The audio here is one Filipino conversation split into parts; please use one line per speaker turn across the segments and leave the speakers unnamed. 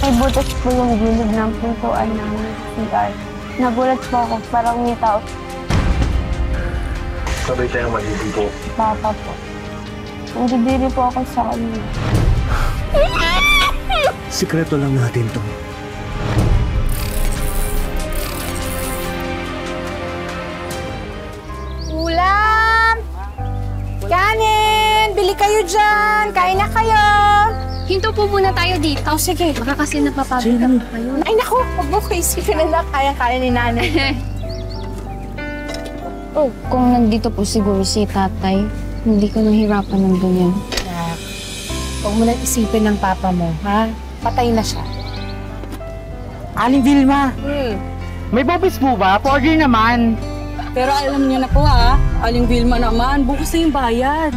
May butas po yung gilid ng pintuan ng CR. Nagulat po ako, parang may tao.
Sabay tayong magiging po.
Papa po. Nandidiri po ako sa kanya.
Sikreto lang natin to.
Ulam! Kanin! Bili kayo dyan! Kain na kayo!
Hinto po muna tayo dito.
Oh, sige.
Baka kasi napapagod na po kayo.
Ay, naku! Huwag mo ko isipin na kaya-kaya ni nanay.
Oh, kung nandito po siguro si tatay, hindi ko nahirapan ng ganyan.
Huwag mo lang isipin ng papa mo, ha? Patay na siya.
Aling Vilma, may bobis po ba? Order naman.
Pero alam niyo na po Aling Vilma naman, bukas na yung bayad.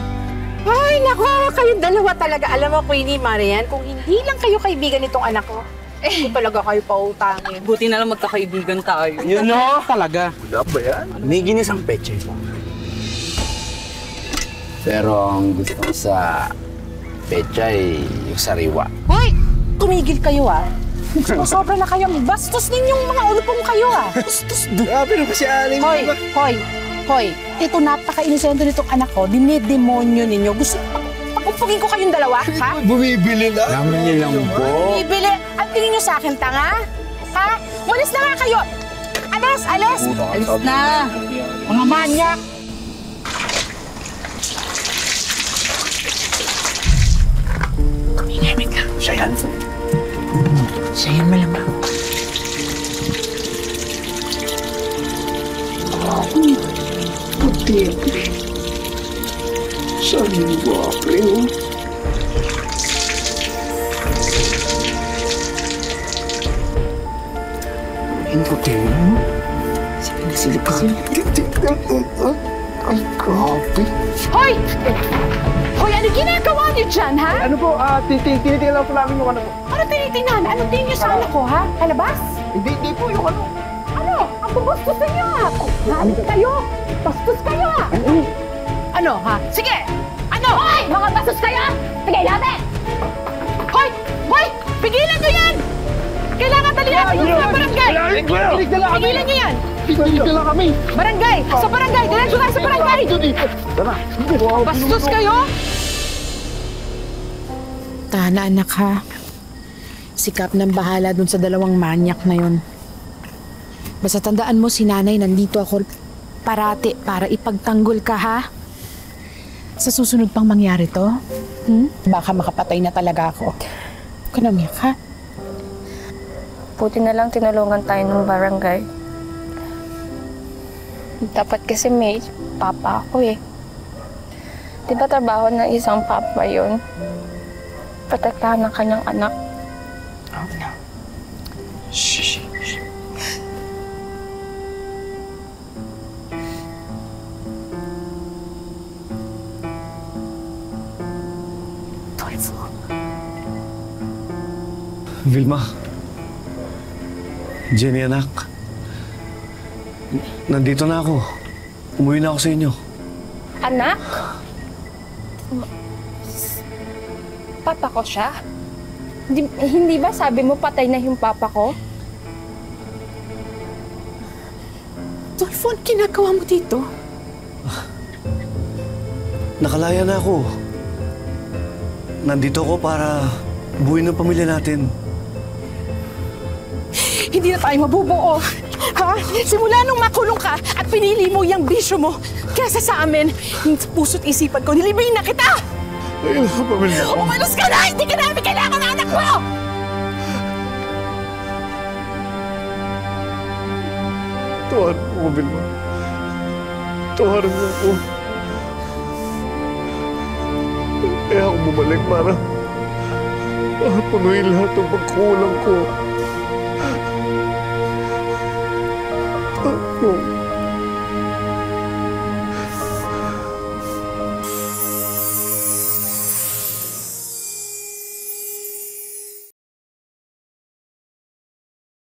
Ay, naku! Kayong dalawa talaga. Alam mo, Queenie, Marian, kung hindi lang kayo kaibigan nitong anak ko, hindi talaga kayo pautangin.
Buti na lang magkakaibigan tayo.
Yun o, talaga.
Wala ba yan?
May ginisang peche po. Pero ang gusto ko sa pechay, yung sariwa.
Hoy! Tumigil kayo, Sobra na kayo. Bastos ninyong mga ulupong kayo, Bastos.
Grabe na ba si Aling
Hoy! Ito napaka-inosente nitong anak ko. Dinidemonyo ninyo. Gusto pakumpugin ko kayong dalawa, ha?
Bumibili na. Naman niya lang po.
Bibili. Ang tingin nyo sa akin, tanga? Ha? Walis na nga kayo! Alis! Alis!
Alis na!
Mga manyak!
Tumingin ka. Siya yan.
Siya yan malamang.
Puti. Saan yung guwape, Ang puti mo. Silip ka. Ay, grabe.
Hoy! Hoy, ano ginagawa niyo dyan, ha?
Ano po, tinitingnan lang po namin yung ano po.
Ano tinitingnan? Anong tingin niyo sa anak ko, ha? Palabas?
Hindi po yung ano.
Ano? Ang bubustos ninyo, ha? Nalit kayo! Bastos kayo, ha? Ano, ha? Sige! Ano? Hoy! Mga bastos kayo! Sige, labi! Hoy! Hoy! Pigilan niyo yan! Kailangan dali natin yung sa barangay! Pigilan niyo yan!
Pigilan lang kami!
Barangay! Sa barangay! Diretso tayo sa barangay!
Tara!
Bastos kayo! Tana, anak, ha? Sikap ng bahala dun sa dalawang manyak na yon. Basta tandaan mo, si nanay, nandito ako parati para ipagtanggol ka, ha? Sa susunod pang mangyari to, baka makapatay na talaga ako. Huwag ka nang yak, ha?
Buti na lang tinulungan tayo ng barangay. Dapat kasi may papa ako eh. Di ba trabaho ng isang papa yun? Protektahan ng kanyang anak.
Oh, no. Shh.
Vilma. Jenny, anak. Nandito na ako. Umuwi na ako sa inyo.
Anak? Papa ko siya? Hindi ba sabi mo patay na yung papa ko?
Dolfo, ano ginagawa mo dito?
Nakalaya na ako. Nandito ako para buuin ang pamilya natin.
Hindi na tayo mabubuo. Ha? Simula nung makulong ka at pinili mo yung bisyo mo kesa sa amin, sa puso't isipan ko, nilibayin na kita!
Ayun ang pamilya ko.
Umalos ka na! Hindi ka namin kailangan ng anak mo!
Tuhan mo, Vilma. Tuhan mo ako. Kaya ako bumalik para punuin lahat ng pagkulang ko. Tuhan mo.